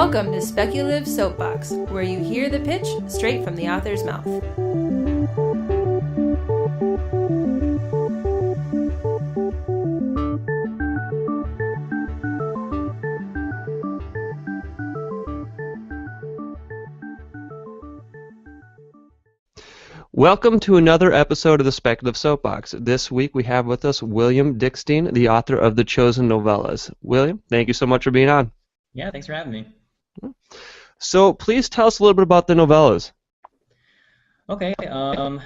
Welcome to Speculative Soapbox, where you hear the pitch straight from the author's mouth. Welcome to another episode of the Speculative Soapbox. This week we have with us William Dickstein, the author of The Chosen Novellas. William, thank you so much for being on. Yeah, thanks for having me. So please tell us a little bit about the novellas. Okay, I'm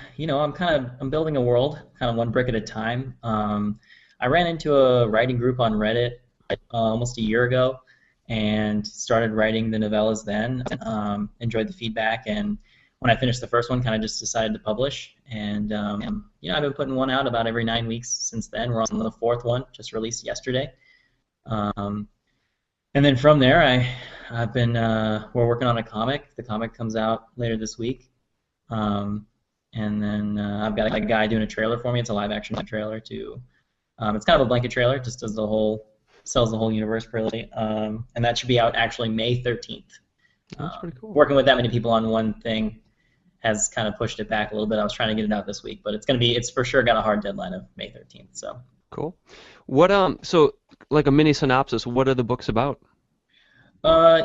building a world, kind of one brick at a time. I ran into a writing group on Reddit almost a year ago and started writing the novellas then. Enjoyed the feedback, and when I finished the first one, kind of just decided to publish. And I've been putting one out about every 9 weeks since then. We're on the fourth one, just released yesterday. And then from there, we're working on a comic. The comic comes out later this week. And then I've got a guy doing a trailer for me. It's a live-action trailer too. It's kind of a blanket trailer, just sells the whole universe really. And that should be out actually May 13th. That's pretty cool. Working with that many people on one thing has kind of pushed it back a little bit. I was trying to get it out this week, but it's for sure got a hard deadline of May 13th. So cool. What so like a mini synopsis, what are the books about?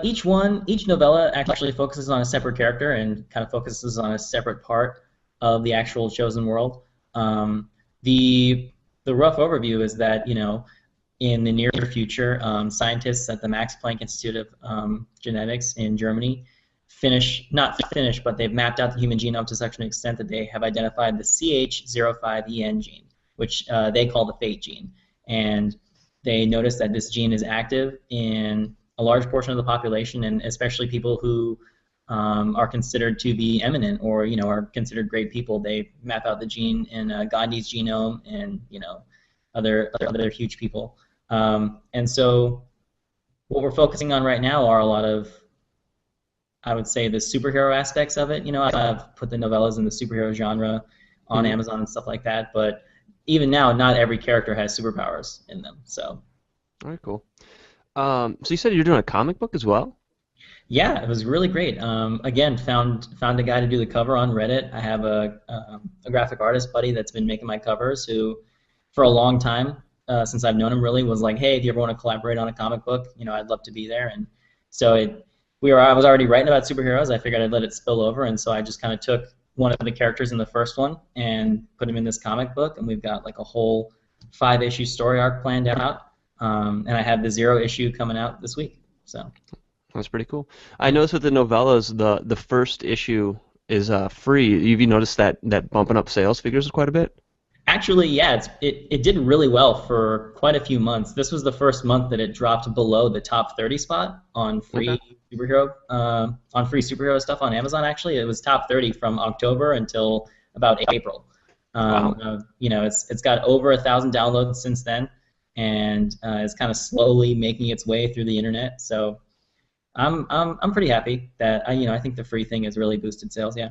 Each novella actually focuses on a separate character and kind of focuses on a separate part of the actual chosen world. The rough overview is that, in the near future, scientists at the Max Planck Institute of Genetics in Germany but they've mapped out the human genome to such an extent that they have identified the CH05EN gene, which they call the fate gene. And they noticed that this gene is active in a large portion of the population, and especially people who are considered to be eminent or are considered great people. They map out the gene in Gandhi's genome and other huge people. And so what we're focusing on right now are a lot of, I would say, the superhero aspects of it. I've put the novellas in the superhero genre on Amazon and stuff like that, but even now, not every character has superpowers in them. So. All right, cool. So you said you're doing a comic book as well? Yeah, it was really great. Again, found a guy to do the cover on Reddit. I have a graphic artist buddy that's been making my covers who, for a long time, since I've known him really, was like, hey, if you ever want to collaborate on a comic book, I'd love to be there. And so I was already writing about superheroes. I figured I'd let it spill over, and so I just kind of took one of the characters in the first one and put him in this comic book, and we've got like a whole 5-issue story arc planned out. And I have the 0 issue coming out this week. So that's pretty cool. I noticed with the novellas, the first issue is free. Have you noticed that bumping up sales figures quite a bit? Actually, yeah, it did really well for quite a few months. This was the first month that it dropped below the top 30 spot on free superhero stuff on Amazon. Actually, it was top 30 from October until about April. Wow. It's got over 1,000 downloads since then, and it's kind of slowly making its way through the internet. So I'm pretty happy that I think the free thing has really boosted sales. Yeah.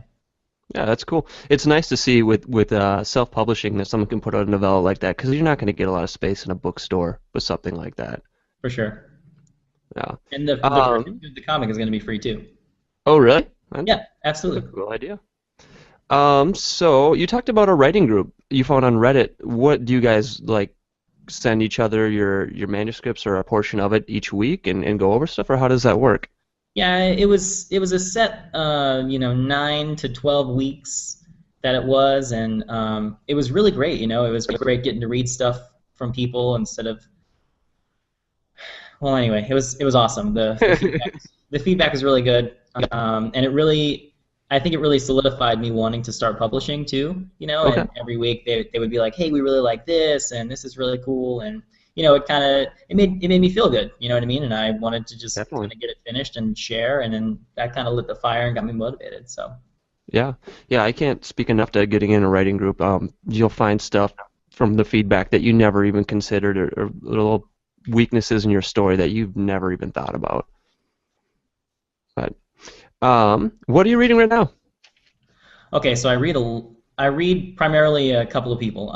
Yeah, that's cool. It's nice to see with self-publishing that someone can put out a novella like that, because you're not going to get a lot of space in a bookstore with something like that. For sure. Yeah. And the comic is going to be free too. Oh, really? Yeah, absolutely. That's a cool idea. So you talked about a writing group you found on Reddit. What do you guys like? Send each other your manuscripts or a portion of it each week and go over stuff, or how does that work? Yeah, it was a set 9 to 12 weeks that it was, and it was really great. It was great getting to read stuff from people instead of. Well, anyway, it was awesome. The feedback was really good, and I think it really solidified me wanting to start publishing too. Okay. And every week they would be like, hey, we really like this, and this is really cool, and it made me feel good. You know what I mean? And I wanted to just kind of get it finished and share, and then that kind of lit the fire and got me motivated. So. Yeah, I can't speak enough to getting in a writing group. You'll find stuff from the feedback that you never even considered, or little weaknesses in your story that you've never even thought about. But what are you reading right now? Okay, so I read primarily a couple of people.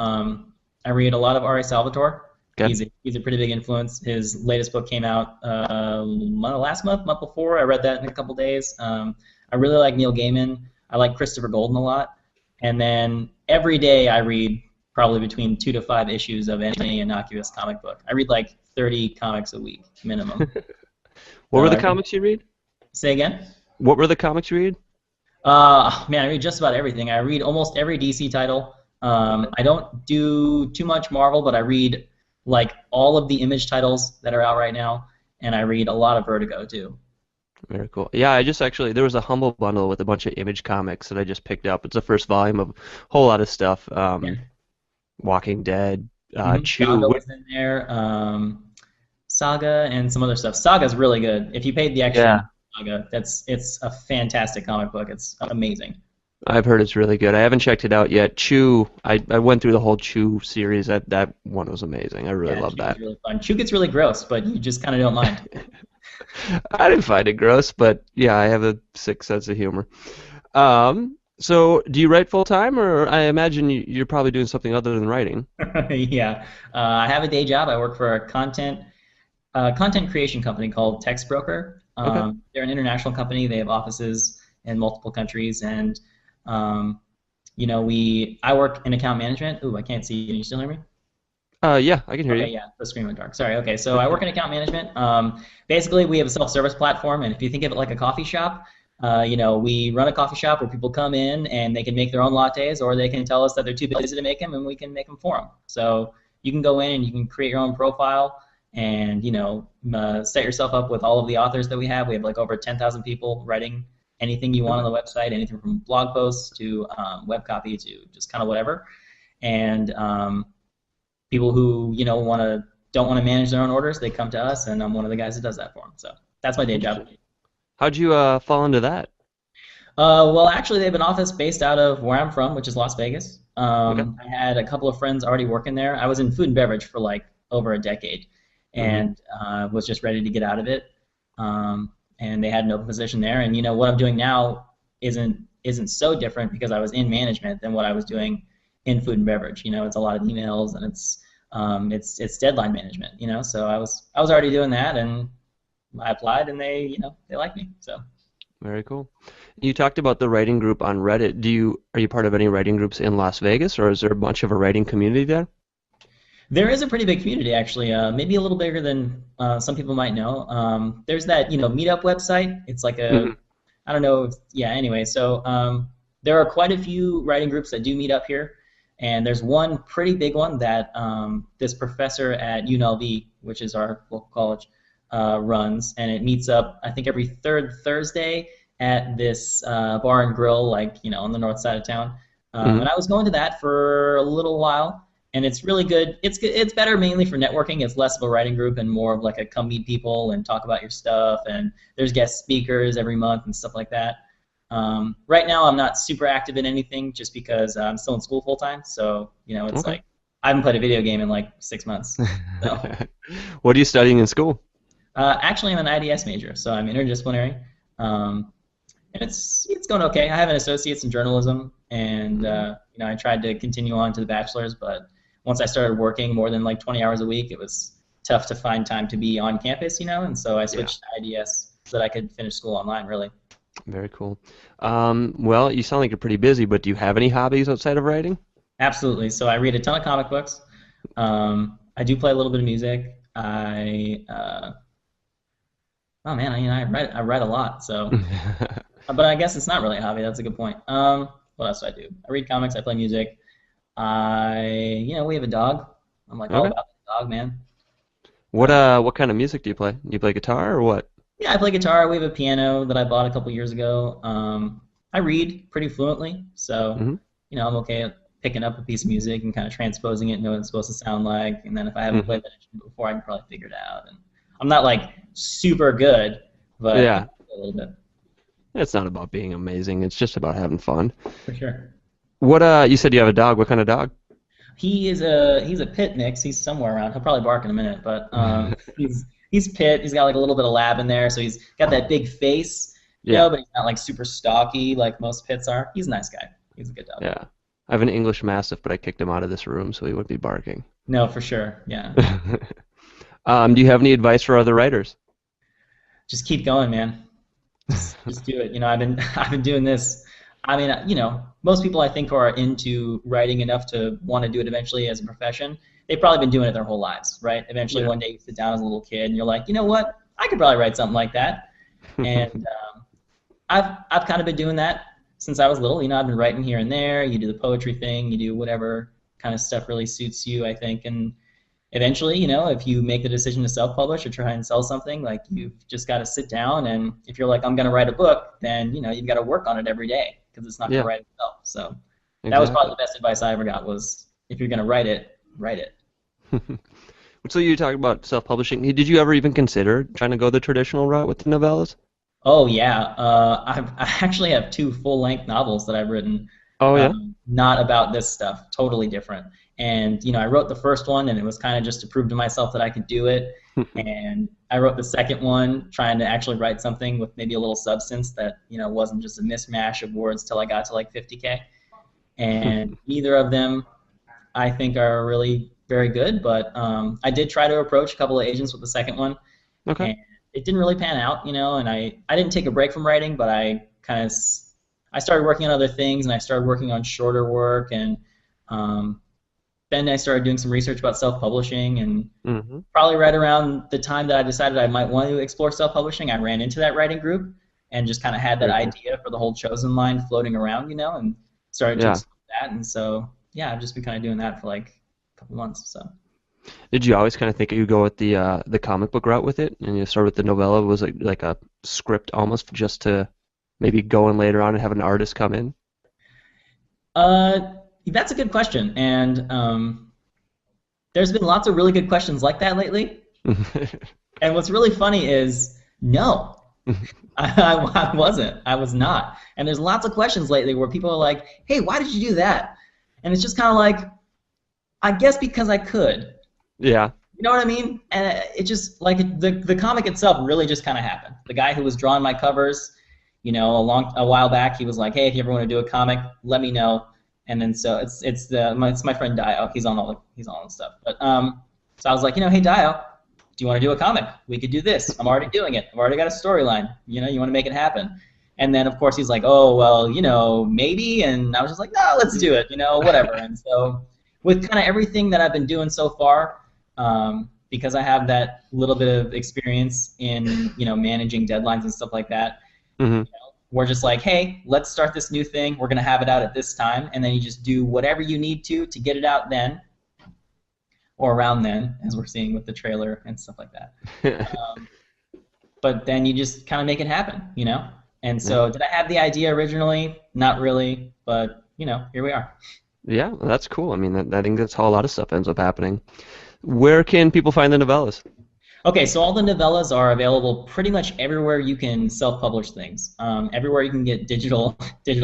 I read a lot of R.A. Salvatore. Okay. He's a pretty big influence. His latest book came out last month before. I read that in a couple days. I really like Neil Gaiman. I like Christopher Golden a lot. And then every day I read probably between 2 to 5 issues of any innocuous comic book. I read like 30 comics a week minimum. What were the I read, comics you read? say again? What were the comics you read? Man, I read just about everything. I read almost every DC title. I don't do too much Marvel, but I read like all of the Image titles that are out right now, and I read a lot of Vertigo too. Very cool. Yeah, I just actually there was a Humble bundle with a bunch of Image comics that I just picked up. It's the first volume of a whole lot of stuff. Yeah. Walking Dead, Chew. Saga was in there. Saga and some other stuff. Saga's really good. If you paid the extra Yeah, Saga, it's a fantastic comic book. It's amazing. I've heard it's really good. I haven't checked it out yet. Chew, I went through the whole Chew series. That one was amazing. I really Yeah, love Chew is that. really fun. Chew gets really gross, but you just kind of don't mind. I didn't find it gross, but yeah, I have a sick sense of humor. So do you write full time, or I imagine you're probably doing something other than writing? Yeah, I have a day job. I work for a content creation company called Text Broker. Okay. They're an international company. They have offices in multiple countries, and um, I work in account management. Ooh, I can't see you. Can you still hear me? Yeah, I can hear Okay, you. yeah, the screen went dark. Sorry. Okay, so I work in account management. Basically, we have a self-service platform, and if you think of it like a coffee shop, we run a coffee shop where people come in and they can make their own lattes, or they can tell us that they're too busy to make them, and we can make them for them. So you can go in and you can create your own profile, and set yourself up with all of the authors that we have. We have like over 10,000 people writing anything you want on the website, anything from blog posts to web copy to just kind of whatever. And people who don't want to manage their own orders, they come to us, and I'm one of the guys that does that for them. So that's my day job. Interesting. How'd you fall into that? Well, actually, they have an office based out of where I'm from, which is Las Vegas. Okay. I had a couple of friends already working there. I was in food and beverage for like over a decade, Hmm. and was just ready to get out of it. And they had an open position there, and what I'm doing now isn't so different because I was in management than what I was doing in food and beverage. It's a lot of emails and it's deadline management. So I was already doing that, and I applied, and they like me. So. Very cool. You talked about the writing group on Reddit. Are you part of any writing groups in Las Vegas, or is there a bunch of a writing community there? There is a pretty big community, actually. Maybe a little bigger than some people might know. There's that, meetup website. It's like Hmm. I don't know. Yeah. Anyway, so there are quite a few writing groups that do meet up here, and there's one pretty big one that this professor at UNLV, which is our local college, runs, and it meets up, I think, every third Thursday at this bar and grill, like on the north side of town. Hmm. And I was going to that for a little while, and it's really good. It's good. It's better mainly for networking. It's less of a writing group and more of like a come meet people and talk about your stuff. And there's guest speakers every month and stuff like that. Right now, I'm not super active in anything just because I'm still in school full time. So it's Okay. like I haven't played a video game in like 6 months. So. What are you studying in school? Actually, I'm an IDS major, so I'm interdisciplinary, and it's going okay. I have an associate's in journalism, and I tried to continue on to the bachelor's, but once I started working more than like 20 hours a week, it was tough to find time to be on campus, and so I Yeah. switched to IDS so that I could finish school online, really. Very cool. Well, you sound like you're pretty busy, but do you have any hobbies outside of writing? Absolutely. So I read a ton of comic books. I do play a little bit of music. Oh man, I write a lot, so. But I guess it's not really a hobby. That's a good point. What else do I do? I read comics. I play music. We have a dog. I'm like all Okay. about the dog, man. What kind of music do you play? Do you play guitar or what? Yeah, I play guitar. We have a piano that I bought a couple years ago. I read pretty fluently, so Hmm. I'm okay at picking up a piece of music and kind of transposing it, know what it's supposed to sound like. And then if I haven't Hmm. played that instrument before, I can probably figure it out. And I'm not like super good, but Yeah. a little bit It's not about being amazing. It's just about having fun. for sure. You said you have a dog. What kind of dog? He's a pit mix. He's somewhere around. He'll probably bark in a minute, but he's pit. He's got like a little bit of lab in there, so he's got that big face, Yeah. but he's not like super stocky like most pits are. He's a nice guy. He's a good dog. Yeah. I have an English Mastiff, but I kicked him out of this room so he wouldn't be barking. No, for sure. Yeah. Do you have any advice for other writers? Just keep going, man. Just do it. I've been I've been doing this. I mean, most people I think who are into writing enough to want to do it eventually as a profession, they've probably been doing it their whole lives, right? Eventually, Yeah. one day you sit down as a little kid and you're like, you know what? I could probably write something like that. And I've kind of been doing that since I was little. I've been writing here and there. You do the poetry thing. You do whatever kind of stuff really suits you, I think. And eventually, if you make the decision to self-publish or try and sell something, like you've just got to sit down, and if you're like, I'm going to write a book, then you've got to work on it every day because it's not going Yeah. to write itself. So Exactly. that was probably the best advice I ever got was if you're going to write it, write it. So you talked about self-publishing. Did you ever even consider trying to go the traditional route with the novellas? Oh yeah, I actually have 2 full-length novels that I've written. Oh yeah. Not about this stuff, totally different. And I wrote the first one, and it was kind of just to prove to myself that I could do it. And I wrote the second one, trying to actually write something with maybe a little substance that wasn't just a mishmash of words till I got to like 50K. And neither of them, I think, are really very good. But I did try to approach a couple of agents with the second one. Okay. And it didn't really pan out, and I didn't take a break from writing, but I started working on other things, and I started working on shorter work, and then I started doing some research about self-publishing, and probably right around the time that I decided I might want to explore self-publishing, I ran into that writing group and just kind of had that idea for the whole Chosen line floating around, and started to explore that, and so, yeah, I've just been kind of doing that for like a couple months, so. Did you always kind of think you'd go with the comic book route with it, and you start with the novella? Was it like a script almost just to maybe go in later on and have an artist come in? That's a good question, and there's been lots of really good questions like that lately. And what's really funny is no, I wasn't. I was not. And there's lots of questions lately where people are like, "Hey, why did you do that?" And it's just kind of like, I guess because I could. Yeah. You know what I mean? And it just, like, the comic itself really just kind of happened. The guy who was drawing my covers, a while back, he was like, "Hey, if you ever want to do a comic, let me know." And then so it's my friend Dio. He's on all the stuff. But so I was like, "Hey Dio, do you want to do a comic? We could do this. I'm already doing it. I've already got a storyline. You want to make it happen." And then of course he's like, "Oh well, maybe." And I was just like, "No, let's do it. Whatever." And so with kind of everything that I've been doing so far, because I have that little bit of experience in managing deadlines and stuff like that, we're just like, hey, let's start this new thing. We're gonna have it out at this time, and then you just do whatever you need to get it out then, or around then, as we're seeing with the trailer and stuff like that. But then you just kind of make it happen, And so, did I have the idea originally? Not really, but here we are. Yeah, well, that's cool. I mean, I think that's how a lot of stuff ends up happening. Where can people find the novellas? Okay, so all the novellas are available pretty much everywhere you can self-publish things. Everywhere you can get digital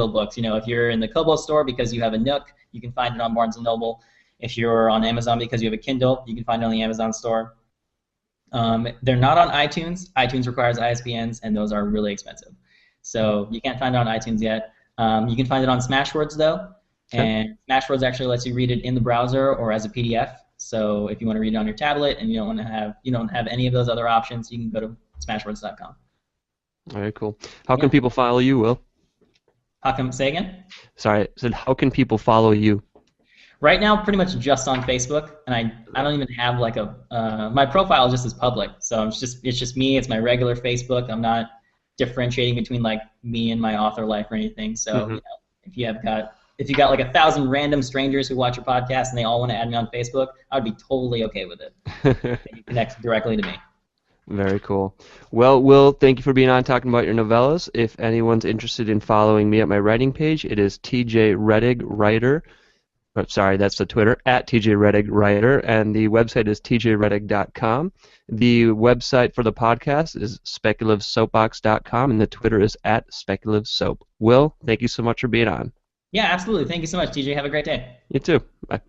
books. If you're in the Kobo store because you have a Nook, you can find it on Barnes & Noble. If you're on Amazon because you have a Kindle, you can find it on the Amazon store. They're not on iTunes. iTunes requires ISBNs, and those are really expensive. So you can't find it on iTunes yet. You can find it on Smashwords, though. Okay. And Smashwords actually lets you read it in the browser or as a PDF. So if you want to read it on your tablet and you don't have any of those other options, you can go to smashwords.com. Very cool. How can people follow you, Will? How come? Say again? Sorry, I said how can people follow you? Right now, pretty much just on Facebook, and I don't even have like my profile just is public, so it's just me. It's my regular Facebook. I'm not differentiating between like me and my author life or anything. So if you got like 1,000 random strangers who watch your podcast and they all want to add me on Facebook, I would be totally okay with it. You connect directly to me. Very cool. Well, Will, thank you for being on talking about your novellas. If anyone's interested in following me at my writing page, it is TJ Rettig Writer. Oh, sorry, that's the Twitter, at TJ Rettig Writer, and the website is tjrettig.com. The website for the podcast is speculativesoapbox.com, and the Twitter is at speculative soap. Will, thank you so much for being on. Yeah, absolutely. Thank you so much, TJ. Have a great day. You too. Bye.